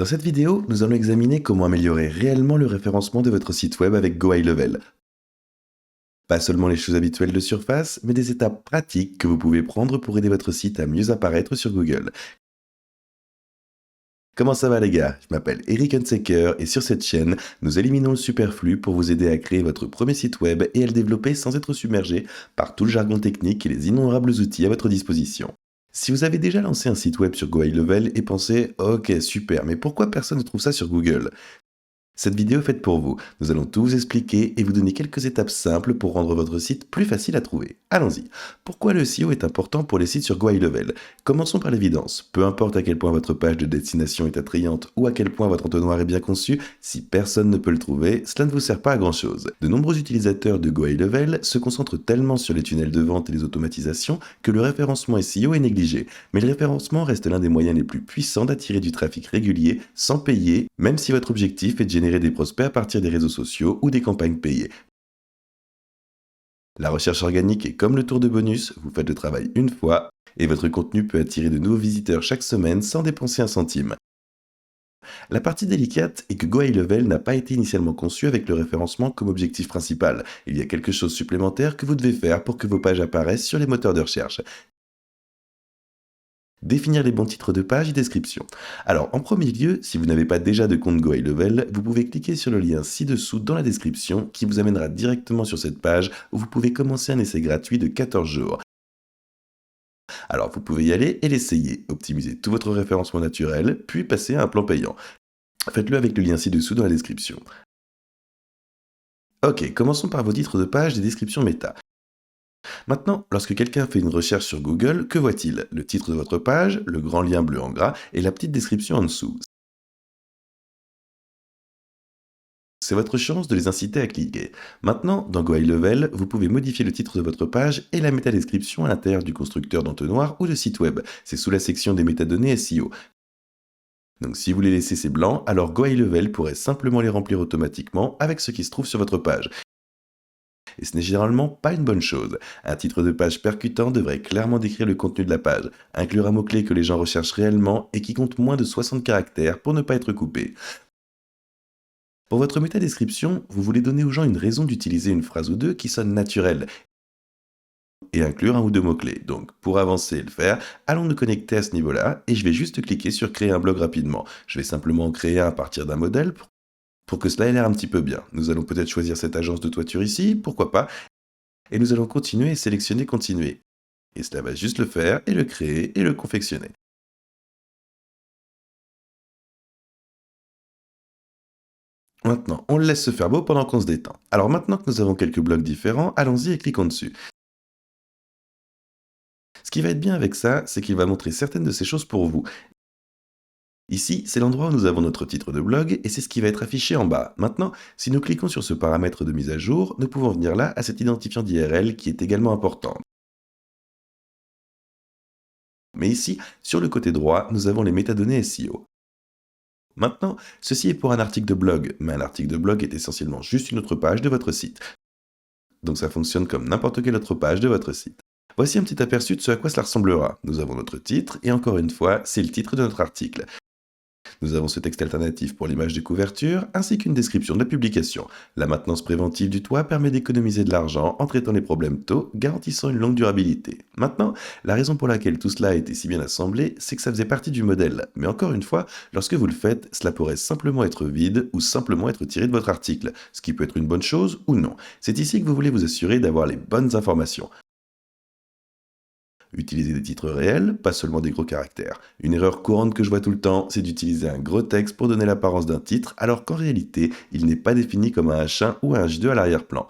Dans cette vidéo, nous allons examiner comment améliorer réellement le référencement de votre site web avec Go High Level. Pas seulement les choses habituelles de surface, mais des étapes pratiques que vous pouvez prendre pour aider votre site à mieux apparaître sur Google. Comment ça va les gars? Je m'appelle Eric Hunsaker et sur cette chaîne, nous éliminons le superflu pour vous aider à créer votre premier site web et à le développer sans être submergé par tout le jargon technique et les innombrables outils à votre disposition. Si vous avez déjà lancé un site web sur Go High Level et pensez OK super, mais pourquoi personne ne trouve ça sur Google? Cette vidéo est faite pour vous. Nous allons tout vous expliquer et vous donner quelques étapes simples pour rendre votre site plus facile à trouver. Allons-y. Pourquoi le SEO est important pour les sites sur Go High Level? Commençons par l'évidence. Peu importe à quel point votre page de destination est attrayante ou à quel point votre entonnoir est bien conçu, si personne ne peut le trouver, cela ne vous sert pas à grand chose. De nombreux utilisateurs de Go High Level se concentrent tellement sur les tunnels de vente et les automatisations que le référencement SEO est négligé. Mais le référencement reste l'un des moyens les plus puissants d'attirer du trafic régulier sans payer, même si votre objectif est de générer des prospects à partir des réseaux sociaux ou des campagnes payées. La recherche organique est comme le tour de bonus, vous faites le travail une fois et votre contenu peut attirer de nouveaux visiteurs chaque semaine sans dépenser un centime. La partie délicate est que Go High Level n'a pas été initialement conçu avec le référencement comme objectif principal. Il y a quelque chose supplémentaire que vous devez faire pour que vos pages apparaissent sur les moteurs de recherche. Définir les bons titres de page et description. Alors, en premier lieu, si vous n'avez pas déjà de compte Go High Level, vous pouvez cliquer sur le lien ci-dessous dans la description qui vous amènera directement sur cette page où vous pouvez commencer un essai gratuit de 14 jours. Alors, vous pouvez y aller et l'essayer, optimiser tout votre référencement naturel, puis passer à un plan payant. Faites-le avec le lien ci-dessous dans la description. Ok, commençons par vos titres de page et descriptions méta. Maintenant, lorsque quelqu'un fait une recherche sur Google, que voit-il? Le titre de votre page, le grand lien bleu en gras et la petite description en dessous. C'est votre chance de les inciter à cliquer. Maintenant, dans Go High Level, vous pouvez modifier le titre de votre page et la métadescription à l'intérieur du constructeur d'entonnoir ou de site web. C'est sous la section des métadonnées SEO. Donc si vous les laissez ces blancs, alors Go High Level pourrait simplement les remplir automatiquement avec ce qui se trouve sur votre page. Et ce n'est généralement pas une bonne chose. Un titre de page percutant devrait clairement décrire le contenu de la page, inclure un mot-clé que les gens recherchent réellement et qui compte moins de 60 caractères pour ne pas être coupé. Pour votre métadescription, vous voulez donner aux gens une raison d'utiliser une phrase ou deux qui sonne naturelle et inclure un ou deux mots-clés. Donc, pour avancer et le faire, allons nous connecter à ce niveau-là et je vais juste cliquer sur créer un blog rapidement. Je vais simplement en créer un à partir d'un modèle pour que cela ait l'air un petit peu bien. Nous allons peut-être choisir cette agence de toiture ici, pourquoi pas, et nous allons continuer et sélectionner continuer. Et cela va juste le faire et le créer et le confectionner. Maintenant, on le laisse se faire beau pendant qu'on se détend. Alors maintenant que nous avons quelques blocs différents, allons-y et cliquons dessus. Ce qui va être bien avec ça, c'est qu'il va montrer certaines de ces choses pour vous. Ici, c'est l'endroit où nous avons notre titre de blog et c'est ce qui va être affiché en bas. Maintenant, si nous cliquons sur ce paramètre de mise à jour, nous pouvons venir là à cet identifiant d'IRL qui est également important. Mais ici, sur le côté droit, nous avons les métadonnées SEO. Maintenant, ceci est pour un article de blog, mais un article de blog est essentiellement juste une autre page de votre site. Donc ça fonctionne comme n'importe quelle autre page de votre site. Voici un petit aperçu de ce à quoi cela ressemblera. Nous avons notre titre, et encore une fois, c'est le titre de notre article. Nous avons ce texte alternatif pour l'image de couverture, ainsi qu'une description de la publication. La maintenance préventive du toit permet d'économiser de l'argent en traitant les problèmes tôt, garantissant une longue durabilité. Maintenant, la raison pour laquelle tout cela a été si bien assemblé, c'est que ça faisait partie du modèle. Mais encore une fois, lorsque vous le faites, cela pourrait simplement être vide ou simplement être tiré de votre article, ce qui peut être une bonne chose ou non. C'est ici que vous voulez vous assurer d'avoir les bonnes informations. Utilisez des titres réels, pas seulement des gros caractères. Une erreur courante que je vois tout le temps, c'est d'utiliser un gros texte pour donner l'apparence d'un titre, alors qu'en réalité, il n'est pas défini comme un H1 ou un H2 à l'arrière-plan.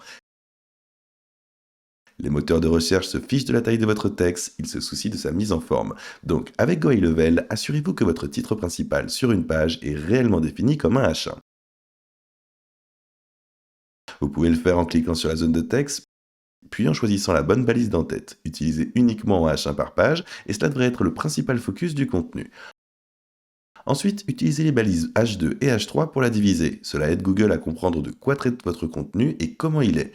Les moteurs de recherche se fichent de la taille de votre texte, ils se soucient de sa mise en forme. Donc, avec Go High Level, assurez-vous que votre titre principal sur une page est réellement défini comme un H1. Vous pouvez le faire en cliquant sur la zone de texte, puis en choisissant la bonne balise d'en-tête. Utilisez uniquement un H1 par page, et cela devrait être le principal focus du contenu. Ensuite, utilisez les balises H2 et H3 pour la diviser. Cela aide Google à comprendre de quoi traite votre contenu et comment il est.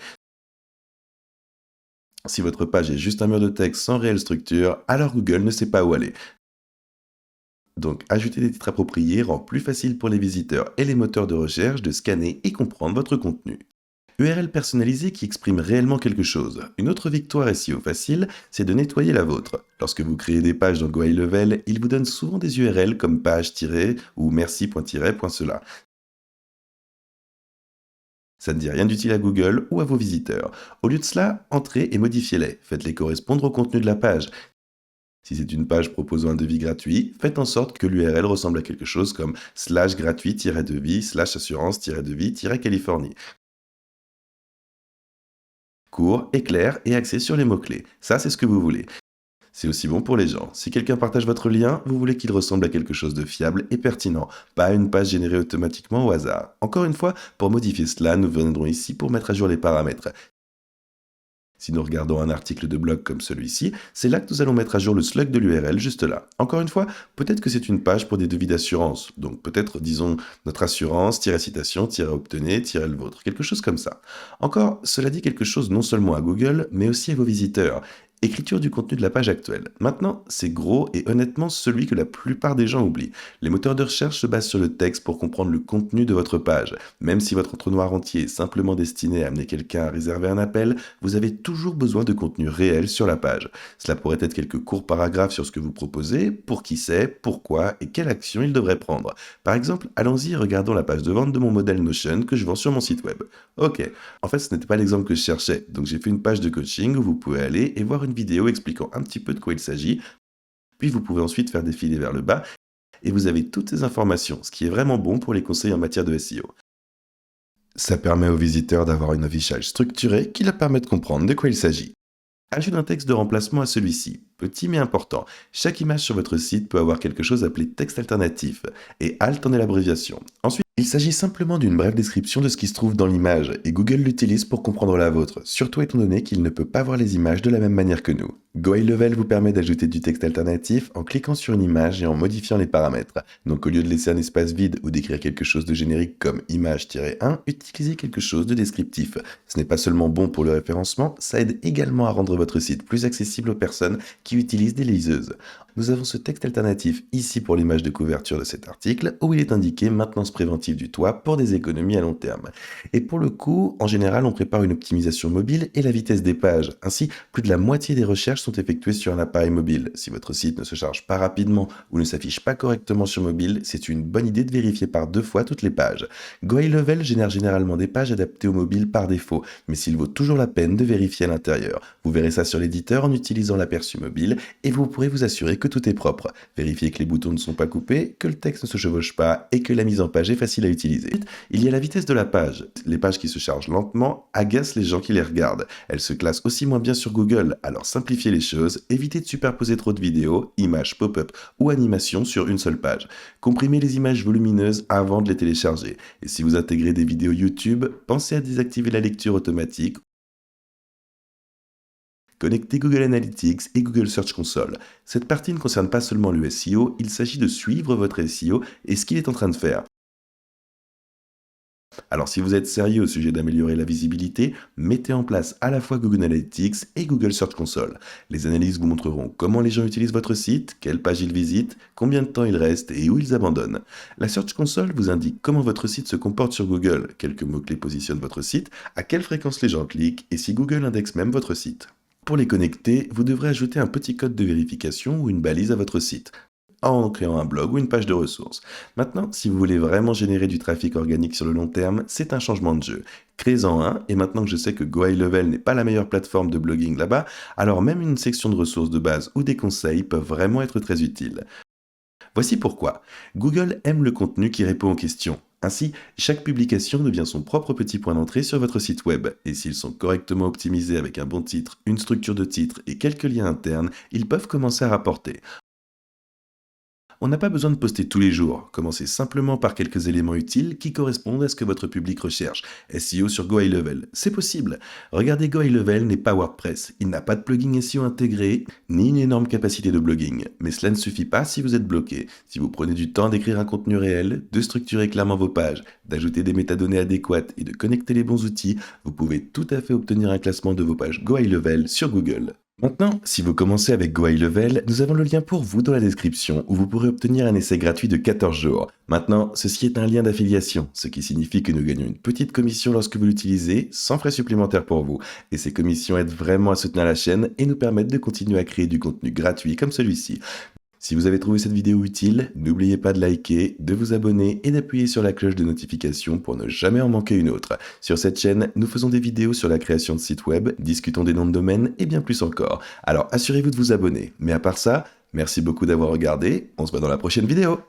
Si votre page est juste un mur de texte sans réelle structure, alors Google ne sait pas où aller. Donc, ajouter des titres appropriés rend plus facile pour les visiteurs et les moteurs de recherche de scanner et comprendre votre contenu. URL personnalisée qui exprime réellement quelque chose. Une autre victoire SEO facile, c'est de nettoyer la vôtre. Lorsque vous créez des pages dans GoHighLevel, il vous donne souvent des URL comme page- ou merci.cela. Ça ne dit rien d'utile à Google ou à vos visiteurs. Au lieu de cela, entrez et modifiez-les. Faites-les correspondre au contenu de la page. Si c'est une page proposant un devis gratuit, faites en sorte que l'URL ressemble à quelque chose comme /gratuit-devis /assurance-devis-Californie. Court, est clair et axé sur les mots-clés. Ça, c'est ce que vous voulez. C'est aussi bon pour les gens. Si quelqu'un partage votre lien, vous voulez qu'il ressemble à quelque chose de fiable et pertinent, pas à une page générée automatiquement au hasard. Encore une fois, pour modifier cela, nous viendrons ici pour mettre à jour les paramètres. Si nous regardons un article de blog comme celui-ci, c'est là que nous allons mettre à jour le slug de l'URL juste là. Encore une fois, peut-être que c'est une page pour des devis d'assurance. Donc peut-être, disons, notre assurance-citation-obtenez-le vôtre. Quelque chose comme ça. Encore, cela dit quelque chose non seulement à Google, mais aussi à vos visiteurs. Écriture du contenu de la page actuelle. Maintenant, c'est gros et honnêtement celui que la plupart des gens oublient. Les moteurs de recherche se basent sur le texte pour comprendre le contenu de votre page. Même si votre entonnoir entier est simplement destiné à amener quelqu'un à réserver un appel, vous avez toujours besoin de contenu réel sur la page. Cela pourrait être quelques courts paragraphes sur ce que vous proposez, pour qui c'est, pourquoi et quelle action il devrait prendre. Par exemple, allons-y et regardons la page de vente de mon modèle Notion que je vends sur mon site web. Ok, en fait ce n'était pas l'exemple que je cherchais, donc j'ai fait une page de coaching où vous pouvez aller et voir une vidéo expliquant un petit peu de quoi il s'agit, puis vous pouvez ensuite faire défiler vers le bas et vous avez toutes ces informations, ce qui est vraiment bon pour les conseils en matière de SEO. Ça permet aux visiteurs d'avoir une affichage structuré qui leur permet de comprendre de quoi il s'agit. Ajoute un texte de remplacement à celui-ci, petit mais important. Chaque image sur votre site peut avoir quelque chose appelé texte alternatif, et alt en est l'abréviation. Ensuite, il s'agit simplement d'une brève description de ce qui se trouve dans l'image, et Google l'utilise pour comprendre la vôtre, surtout étant donné qu'il ne peut pas voir les images de la même manière que nous. GoHighLevel vous permet d'ajouter du texte alternatif en cliquant sur une image et en modifiant les paramètres. Donc au lieu de laisser un espace vide ou d'écrire quelque chose de générique comme image-1, utilisez quelque chose de descriptif. Ce n'est pas seulement bon pour le référencement, ça aide également à rendre votre site plus accessible aux personnes qui utilisent des liseuses. Nous avons ce texte alternatif ici pour l'image de couverture de cet article où il est indiqué maintenance préventive du toit pour des économies à long terme. Et pour le coup, en général, on prépare une optimisation mobile et la vitesse des pages. Ainsi, plus de la moitié des recherches sont effectuées sur un appareil mobile. Si votre site ne se charge pas rapidement ou ne s'affiche pas correctement sur mobile, c'est une bonne idée de vérifier par 2 fois toutes les pages. GoHighLevel génère généralement des pages adaptées au mobile par défaut, mais s'il vaut toujours la peine de vérifier à l'intérieur. Vous verrez ça sur l'éditeur en utilisant l'aperçu mobile et vous pourrez vous assurer que tout est propre. Vérifiez que les boutons ne sont pas coupés, que le texte ne se chevauche pas et que la mise en page est facile à utiliser. Il y a la vitesse de la page. Les pages qui se chargent lentement agacent les gens qui les regardent. Elles se classent aussi moins bien sur Google, alors simplifiez les choses, évitez de superposer trop de vidéos, images, pop-up ou animations sur une seule page. Comprimez les images volumineuses avant de les télécharger. Et si vous intégrez des vidéos YouTube, pensez à désactiver la lecture automatique. Connectez Google Analytics et Google Search Console. Cette partie ne concerne pas seulement le SEO, il s'agit de suivre votre SEO et ce qu'il est en train de faire. Alors si vous êtes sérieux au sujet d'améliorer la visibilité, mettez en place à la fois Google Analytics et Google Search Console. Les analyses vous montreront comment les gens utilisent votre site, quelles pages ils visitent, combien de temps ils restent et où ils abandonnent. La Search Console vous indique comment votre site se comporte sur Google, quelques mots-clés positionnent votre site, à quelle fréquence les gens cliquent et si Google indexe même votre site. Pour les connecter, vous devrez ajouter un petit code de vérification ou une balise à votre site en créant un blog ou une page de ressources. Maintenant, si vous voulez vraiment générer du trafic organique sur le long terme, c'est un changement de jeu. Créez-en un, et maintenant que je sais que GoHighLevel n'est pas la meilleure plateforme de blogging là-bas, alors même une section de ressources de base ou des conseils peuvent vraiment être très utiles. Voici pourquoi. Google aime le contenu qui répond aux questions. Ainsi, chaque publication devient son propre petit point d'entrée sur votre site web, et s'ils sont correctement optimisés avec un bon titre, une structure de titre et quelques liens internes, ils peuvent commencer à rapporter. On n'a pas besoin de poster tous les jours. Commencez simplement par quelques éléments utiles qui correspondent à ce que votre public recherche. SEO sur GoHighLevel, c'est possible. Regardez, GoHighLevel n'est pas WordPress. Il n'a pas de plugin SEO intégré, ni une énorme capacité de blogging. Mais cela ne suffit pas si vous êtes bloqué. Si vous prenez du temps d'écrire un contenu réel, de structurer clairement vos pages, d'ajouter des métadonnées adéquates et de connecter les bons outils, vous pouvez tout à fait obtenir un classement de vos pages GoHighLevel sur Google. Maintenant, si vous commencez avec Go High Level, nous avons le lien pour vous dans la description où vous pourrez obtenir un essai gratuit de 14 jours. Maintenant, ceci est un lien d'affiliation, ce qui signifie que nous gagnons une petite commission lorsque vous l'utilisez, sans frais supplémentaires pour vous. Et ces commissions aident vraiment à soutenir la chaîne et nous permettent de continuer à créer du contenu gratuit comme celui-ci. Si vous avez trouvé cette vidéo utile, n'oubliez pas de liker, de vous abonner et d'appuyer sur la cloche de notification pour ne jamais en manquer une autre. Sur cette chaîne, nous faisons des vidéos sur la création de sites web, discutons des noms de domaine et bien plus encore. Alors assurez-vous de vous abonner. Mais à part ça, merci beaucoup d'avoir regardé, on se voit dans la prochaine vidéo.